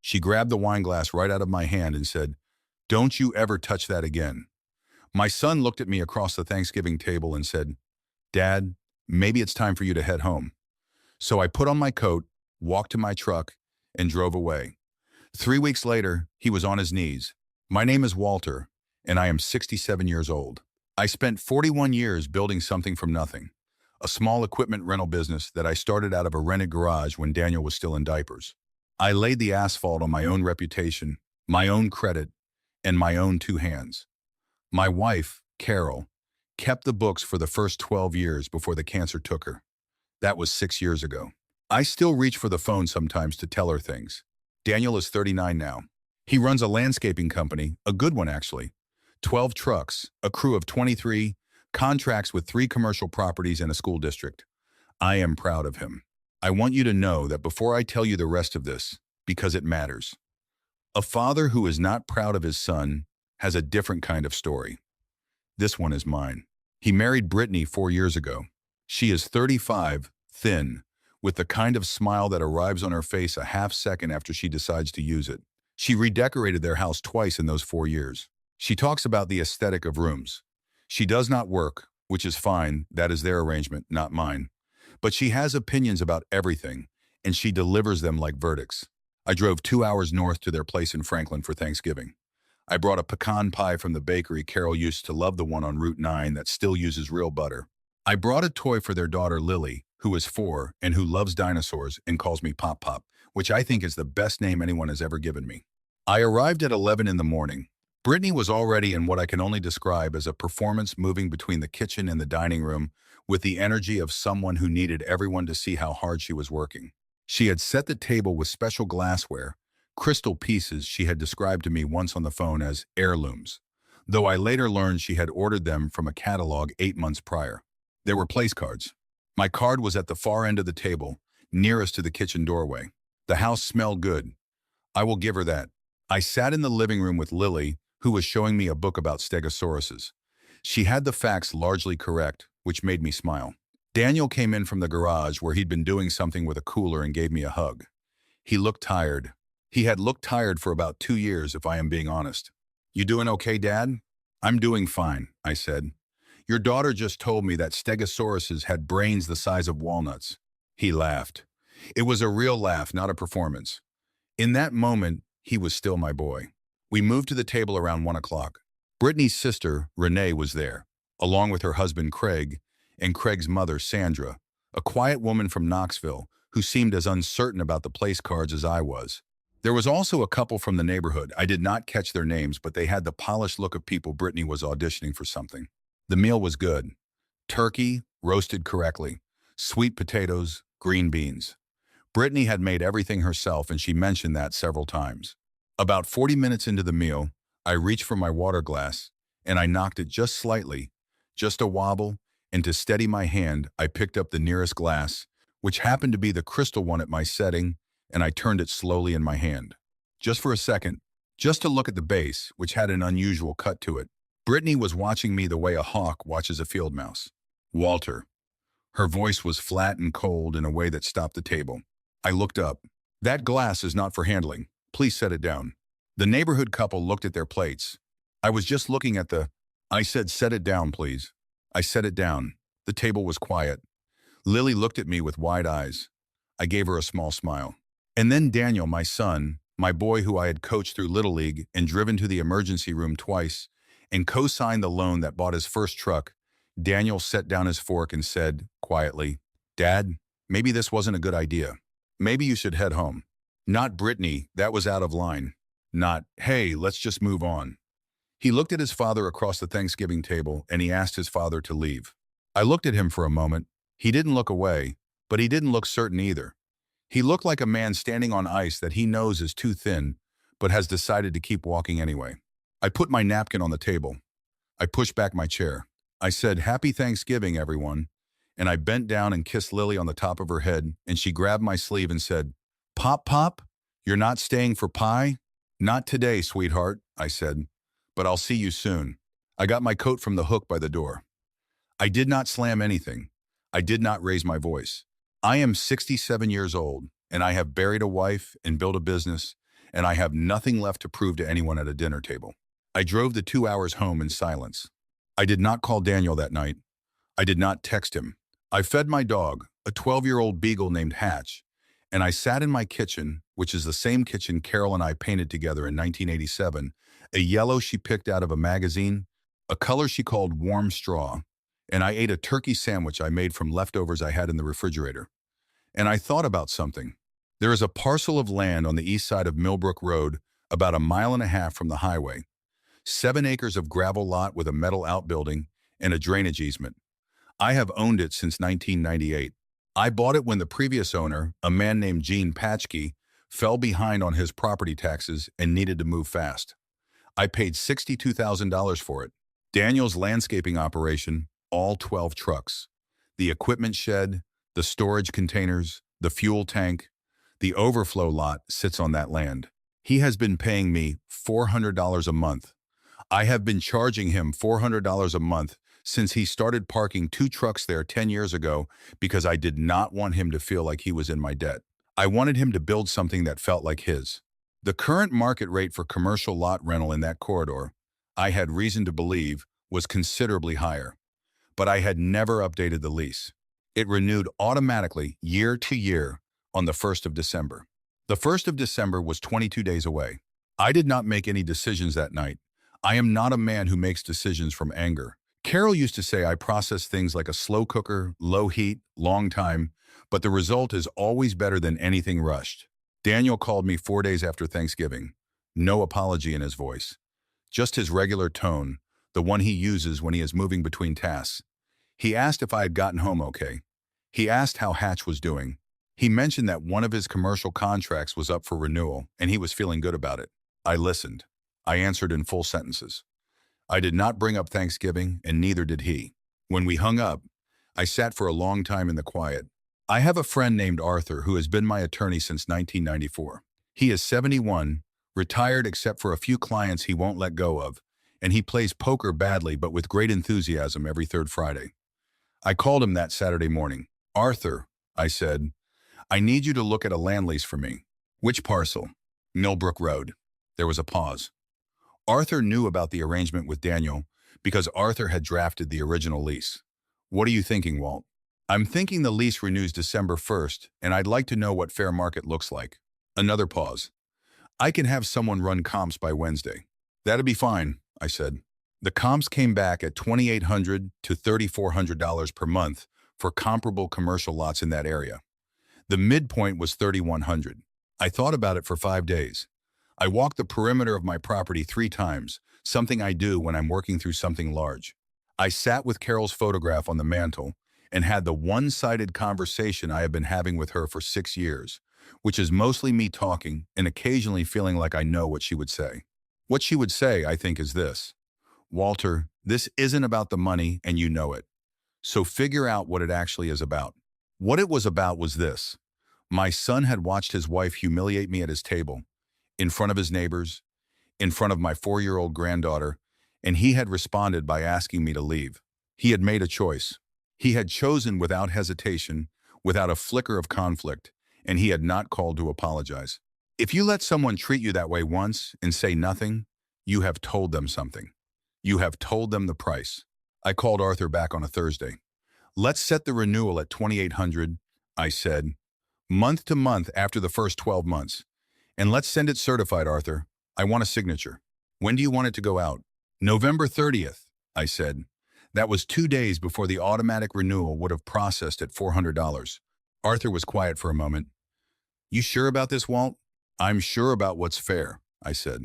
She grabbed the wine glass right out of my hand and said, "Don't you ever touch that again." My son looked at me across the Thanksgiving table and said, "Dad, maybe it's time for you to head home." So I put on my coat, walked to my truck, and drove away. 3 weeks later, he was on his knees. "My name is Walter, and I am 67 years old. I spent 41 years building something from nothing, a small equipment rental business that I started out of a rented garage when Daniel was still in diapers. I laid the asphalt on my own reputation, my own credit, and my own 2 hands. My wife, Carol, kept the books for the first 12 years before the cancer took her. That was 6 years ago. I still reach for the phone sometimes to tell her things. Daniel is 39 now. He runs a landscaping company, a good one actually. 12 trucks, a crew of 23, contracts with 3 commercial properties and a school district. I am proud of him. I want you to know that before I tell you the rest of this, because it matters. A father who is not proud of his son has a different kind of story. This one is mine. He married Brittany 4 years ago. She is 35, thin, with the kind of smile that arrives on her face a half second after she decides to use it. She redecorated their house twice in those 4 years. She talks about the aesthetic of rooms. She does not work, which is fine, that is their arrangement, not mine. But she has opinions about everything, and she delivers them like verdicts. I drove 2 hours north to their place in Franklin for Thanksgiving. I brought a pecan pie from the bakery Carol used to love, the one on Route 9 that still uses real butter. I brought a toy for their daughter Lily, who is 4 and who loves dinosaurs and calls me Pop Pop, which I think is the best name anyone has ever given me. I arrived at 11 in the morning. Brittany was already in what I can only describe as a performance, moving between the kitchen and the dining room with the energy of someone who needed everyone to see how hard she was working. She had set the table with special glassware, crystal pieces she had described to me once on the phone as heirlooms, though I later learned she had ordered them from a catalog 8 months prior. There were place cards. My card was at the far end of the table, nearest to the kitchen doorway. The house smelled good. I will give her that. I sat in the living room with Lily, who was showing me a book about stegosauruses. She had the facts largely correct, which made me smile. Daniel came in from the garage where he'd been doing something with a cooler and gave me a hug. He looked tired. He had looked tired for about 2 years, if I am being honest. "You doing okay, Dad?" "I'm doing fine," I said. "Your daughter just told me that stegosauruses had brains the size of walnuts." He laughed. It was a real laugh, not a performance. In that moment, he was still my boy. We moved to the table around 1 o'clock. Brittany's sister, Renee, was there, along with her husband, Craig, and Craig's mother, Sandra, a quiet woman from Knoxville who seemed as uncertain about the place cards as I was. There was also a couple from the neighborhood. I did not catch their names, but they had the polished look of people Brittany was auditioning for something. The meal was good. Turkey, roasted correctly, sweet potatoes, green beans. Brittany had made everything herself, and she mentioned that several times. About 40 minutes into the meal, I reached for my water glass, and I knocked it just slightly, just a wobble, and to steady my hand, I picked up the nearest glass, which happened to be the crystal one at my setting, and I turned it slowly in my hand. Just for a second, just to look at the base, which had an unusual cut to it. Brittany was watching me the way a hawk watches a field mouse. "Walter." Her voice was flat and cold in a way that stopped the table. I looked up. "That glass is not for handling. Please set it down." The neighborhood couple looked at their plates. "I was just looking at the—" I said, "Set it down, please." I set it down. The table was quiet. Lily looked at me with wide eyes. I gave her a small smile. And then Daniel, my son, my boy who I had coached through Little League and driven to the emergency room twice and co-signed the loan that bought his first truck, Daniel set down his fork and said, quietly, "Dad, maybe this wasn't a good idea. Maybe you should head home." Not Brittany, that was out of line. Not, "Hey, let's just move on." He looked at his father across the Thanksgiving table and he asked his father to leave. I looked at him for a moment. He didn't look away, but he didn't look certain either. He looked like a man standing on ice that he knows is too thin, but has decided to keep walking anyway. I put my napkin on the table. I pushed back my chair. I said, "Happy Thanksgiving, everyone." And I bent down and kissed Lily on the top of her head, and she grabbed my sleeve and said, "Pop, Pop, you're not staying for pie?" "Not today, sweetheart," I said, "but I'll see you soon." I got my coat from the hook by the door. I did not slam anything. I did not raise my voice. I am 67 years old, and I have buried a wife and built a business, and I have nothing left to prove to anyone at a dinner table. I drove the 2 hours home in silence. I did not call Daniel that night. I did not text him. I fed my dog, a 12-year-old beagle named Hatch, and I sat in my kitchen, which is the same kitchen Carol and I painted together in 1987, a yellow she picked out of a magazine, a color she called warm straw, and I ate a turkey sandwich I made from leftovers I had in the refrigerator. And I thought about something. There is a parcel of land on the east side of Millbrook Road, about a mile and a half from the highway. 7 acres of gravel lot with a metal outbuilding and a drainage easement. I have owned it since 1998. I bought it when the previous owner, a man named Gene Patchke, fell behind on his property taxes and needed to move fast. I paid $62,000 for it. Daniel's landscaping operation, all 12 trucks. The equipment shed, the storage containers, the fuel tank, the overflow lot sits on that land. He has been paying me $400 a month. I have been charging him $400 a month since he started parking 2 trucks there 10 years ago because I did not want him to feel like he was in my debt. I wanted him to build something that felt like his. The current market rate for commercial lot rental in that corridor, I had reason to believe, was considerably higher. But I had never updated the lease. It renewed automatically year to year on the 1st of December. The 1st of December was 22 days away. I did not make any decisions that night. I am not a man who makes decisions from anger. Carol used to say I process things like a slow cooker, low heat, long time, but the result is always better than anything rushed. Daniel called me 4 days after Thanksgiving. No apology in his voice. Just his regular tone, the one he uses when he is moving between tasks. He asked if I had gotten home okay. He asked how Hatch was doing. He mentioned that one of his commercial contracts was up for renewal, and he was feeling good about it. I listened. I answered in full sentences. I did not bring up Thanksgiving, and neither did he. When we hung up, I sat for a long time in the quiet. I have a friend named Arthur who has been my attorney since 1994. He is 71, retired except for a few clients he won't let go of, and he plays poker badly but with great enthusiasm every 3rd Friday. I called him that Saturday morning. Arthur, I said, I need you to look at a land lease for me. Which parcel? Millbrook Road. There was a pause. Arthur knew about the arrangement with Daniel because Arthur had drafted the original lease. What are you thinking, Walt? I'm thinking the lease renews December 1st, and I'd like to know what fair market looks like. Another pause. I can have someone run comps by Wednesday. That'd be fine, I said. The comps came back at $2,800 to $3,400 per month for comparable commercial lots in that area. The midpoint was $3,100. I thought about it for 5 days. I walked the perimeter of my property 3 times, something I do when I'm working through something large. I sat with Carol's photograph on the mantle and had the one-sided conversation I have been having with her for 6 years, which is mostly me talking and occasionally feeling like I know what she would say. What she would say, I think, is this: Walter, this isn't about the money and you know it. So figure out what it actually is about. What it was about was this. My son had watched his wife humiliate me at his table, in front of his neighbors, in front of my 4-year-old granddaughter, and he had responded by asking me to leave. He had made a choice. He had chosen without hesitation, without a flicker of conflict, and he had not called to apologize. If you let someone treat you that way once and say nothing, you have told them something. You have told them the price. I called Arthur back on a Thursday. Let's set the renewal at $2,800, I said, month to month after the first 12 months. And let's send it certified, Arthur. I want a signature. When do you want it to go out? November 30th, I said. That was 2 days before the automatic renewal would have processed at $400. Arthur was quiet for a moment. You sure about this, Walt? I'm sure about what's fair, I said.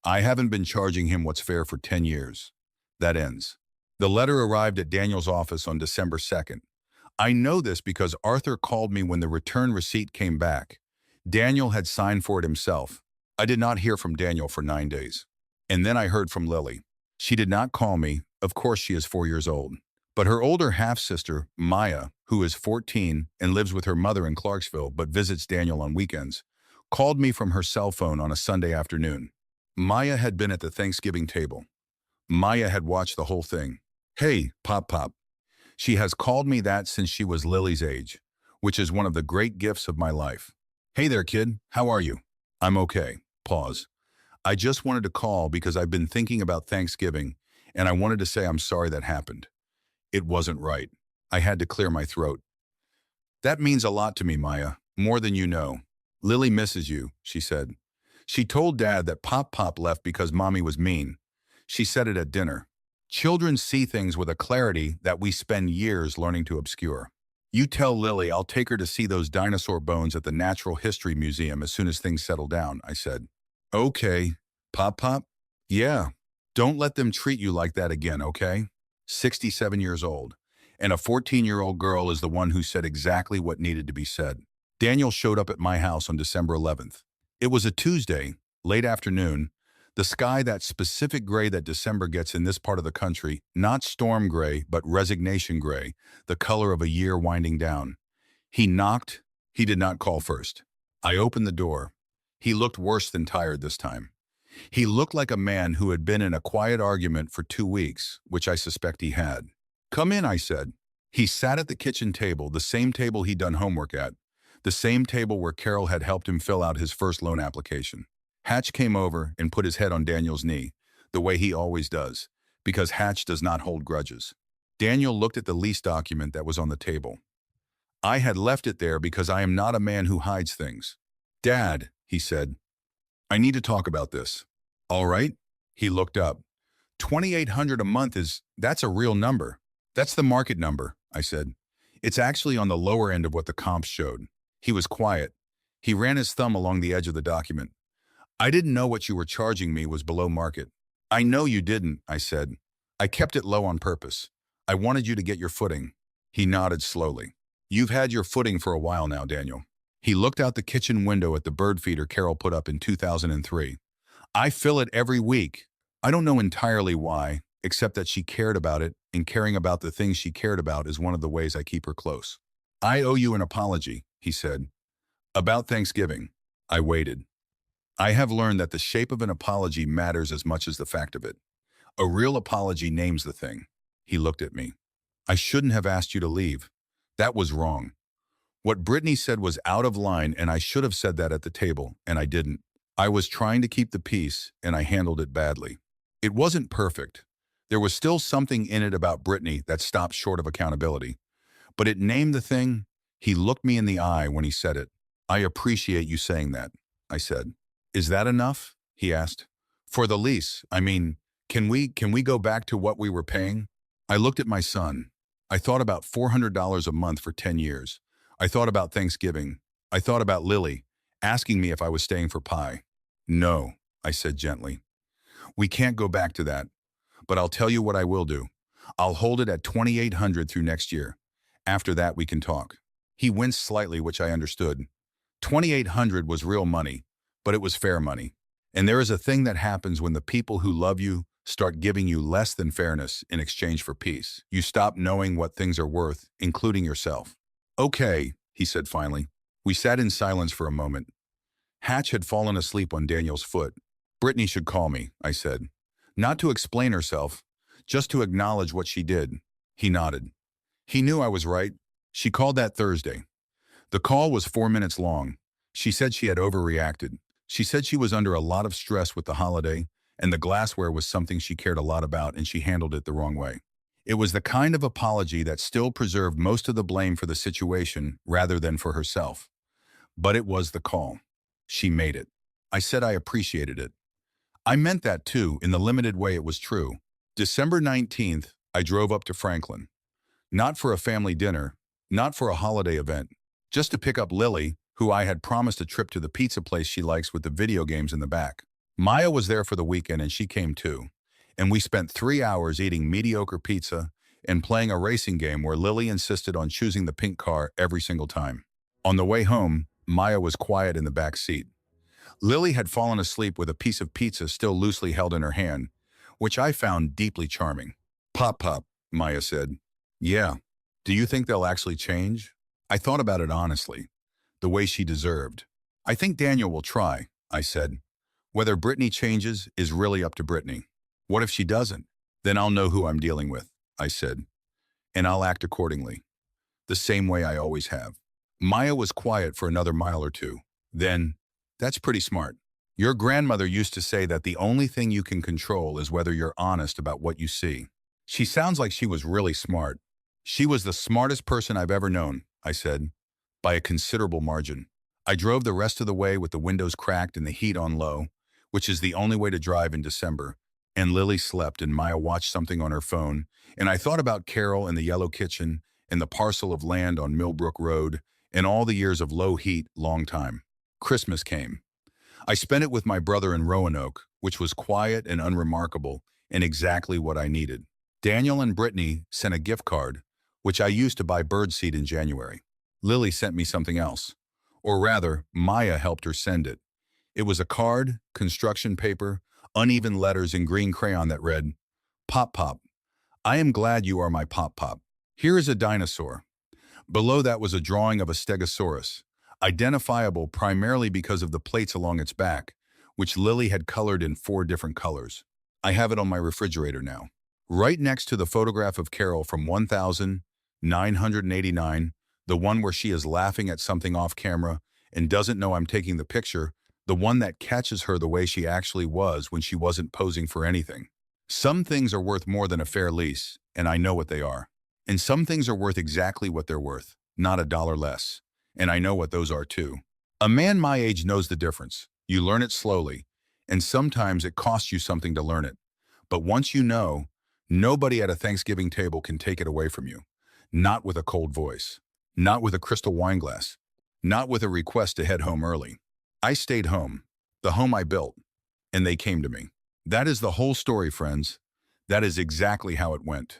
I haven't been charging him what's fair for 10 years. That ends. The letter arrived at Daniel's office on December 2nd. I know this because Arthur called me when the return receipt came back. Daniel had signed for it himself. I did not hear from Daniel for 9 days. And then I heard from Lily. She did not call me. Of course she is 4 years old. But her older half-sister, Maya, who is 14 and lives with her mother in Clarksville but visits Daniel on weekends, called me from her cell phone on a Sunday afternoon. Maya had been at the Thanksgiving table. Maya had watched the whole thing. Hey, Pop. She has called me that since she was Lily's age, which is one of the great gifts of my life. Hey there, kid. How are you? I'm okay. Pause. I just wanted to call because I've been thinking about Thanksgiving, and I wanted to say I'm sorry that happened. It wasn't right. I had to clear my throat. That means a lot to me, Maya, more than you know. Lily misses you, she said. She told Dad that Pop left because Mommy was mean. She said it at dinner. Children see things with a clarity that we spend years learning to obscure. You tell Lily I'll take her to see those dinosaur bones at the Natural History Museum as soon as things settle down, I said. Okay. Pop? Yeah. Don't let them treat you like that again, okay? 67 years old. And a 14-year-old girl is the one who said exactly what needed to be said. Daniel showed up at my house on December 11th. It was a Tuesday, late afternoon, the sky that specific gray that December gets in this part of the country, not storm gray, but resignation gray, the color of a year winding down. He knocked. He did not call first. I opened the door. He looked worse than tired this time. He looked like a man who had been in a quiet argument for 2 weeks, which I suspect he had. Come in, I said. He sat at the kitchen table, the same table he'd done homework at, the same table where Carol had helped him fill out his first loan application. Hatch came over and put his head on Daniel's knee, the way he always does, because Hatch does not hold grudges. Daniel looked at the lease document that was on the table. I had left it there because I am not a man who hides things. Dad, he said, I need to talk about this. All right? He looked up. $2,800 a month that's a real number. That's the market number, I said. It's actually on the lower end of what the comps showed. He was quiet. He ran his thumb along the edge of the document. I didn't know what you were charging me was below market. I know you didn't, I said. I kept it low on purpose. I wanted you to get your footing. He nodded slowly. You've had your footing for a while now, Daniel. He looked out the kitchen window at the bird feeder Carol put up in 2003. I fill it every week. I don't know entirely why, except that she cared about it, and caring about the things she cared about is one of the ways I keep her close. I owe you an apology, he said. About Thanksgiving. I waited. I have learned that the shape of an apology matters as much as the fact of it. A real apology names the thing. He looked at me. I shouldn't have asked you to leave. That was wrong. What Brittany said was out of line, and I should have said that at the table, and I didn't. I was trying to keep the peace, and I handled it badly. It wasn't perfect. There was still something in it about Brittany that stopped short of accountability. But it named the thing. He looked me in the eye when he said it. I appreciate you saying that, I said. Is that enough? He asked. For the lease, I mean, can we go back to what we were paying? I looked at my son. I thought about $400 a month for 10 years. I thought about Thanksgiving. I thought about Lily, asking me if I was staying for pie. No, I said gently. We can't go back to that. But I'll tell you what I will do. I'll hold it at $2,800 through next year. After that, we can talk. He winced slightly, which I understood. $2,800 was real money, but it was fair money. And there is a thing that happens when the people who love you start giving you less than fairness in exchange for peace. You stop knowing what things are worth, including yourself. Okay, he said finally. We sat in silence for a moment. Hatch had fallen asleep on Daniel's foot. Brittany should call me, I said. Not to explain herself, just to acknowledge what she did. He nodded. He knew I was right. She called that Thursday. The call was 4 minutes long. She said she had overreacted. She said she was under a lot of stress with the holiday, and the glassware was something she cared a lot about, and she handled it the wrong way. It was the kind of apology that still preserved most of the blame for the situation rather than for herself. But it was the call. She made it. I said I appreciated it. I meant that too, in the limited way it was true. December 19th, I drove up to Franklin. Not for a family dinner, not for a holiday event, just to pick up Lily, who I had promised a trip to the pizza place she likes with the video games in the back. Maya was there for the weekend and she came too. And we spent 3 hours eating mediocre pizza and playing a racing game where Lily insisted on choosing the pink car every single time. On the way home, Maya was quiet in the back seat. Lily had fallen asleep with a piece of pizza still loosely held in her hand, which I found deeply charming. Pop, Maya said. Yeah. Do you think they'll actually change? I thought about it honestly. The way she deserved. I think Daniel will try, I said. Whether Brittany changes is really up to Brittany. What if she doesn't? Then I'll know who I'm dealing with, I said. And I'll act accordingly. The same way I always have. Maya was quiet for another mile or two. Then, that's pretty smart. Your grandmother used to say that the only thing you can control is whether you're honest about what you see. She sounds like she was really smart. She was the smartest person I've ever known, I said, by a considerable margin. I drove the rest of the way with the windows cracked and the heat on low, which is the only way to drive in December, and Lily slept and Maya watched something on her phone, and I thought about Carol and the yellow kitchen and the parcel of land on Millbrook Road and all the years of low heat, long time. Christmas came. I spent it with my brother in Roanoke, which was quiet and unremarkable and exactly what I needed. Daniel and Brittany sent a gift card, which I used to buy birdseed in January. Lily sent me something else. Or rather, Maya helped her send it. It was a card, construction paper, uneven letters in green crayon that read, Pop Pop, I am glad you are my Pop Pop. Here is a dinosaur. Below that was a drawing of a stegosaurus, identifiable primarily because of the plates along its back, which Lily had colored in 4 different colors. I have it on my refrigerator now. Right next to the photograph of Carol from 1989, the one where she is laughing at something off camera and doesn't know I'm taking the picture, the one that catches her the way she actually was when she wasn't posing for anything. Some things are worth more than a fair lease, and I know what they are. And some things are worth exactly what they're worth, not a dollar less. And I know what those are too. A man my age knows the difference. You learn it slowly, and sometimes it costs you something to learn it. But once you know, nobody at a Thanksgiving table can take it away from you. Not with a cold voice. Not with a crystal wine glass. Not with a request to head home early. I stayed home, the home I built, and they came to me. That is the whole story, friends. That is exactly how it went.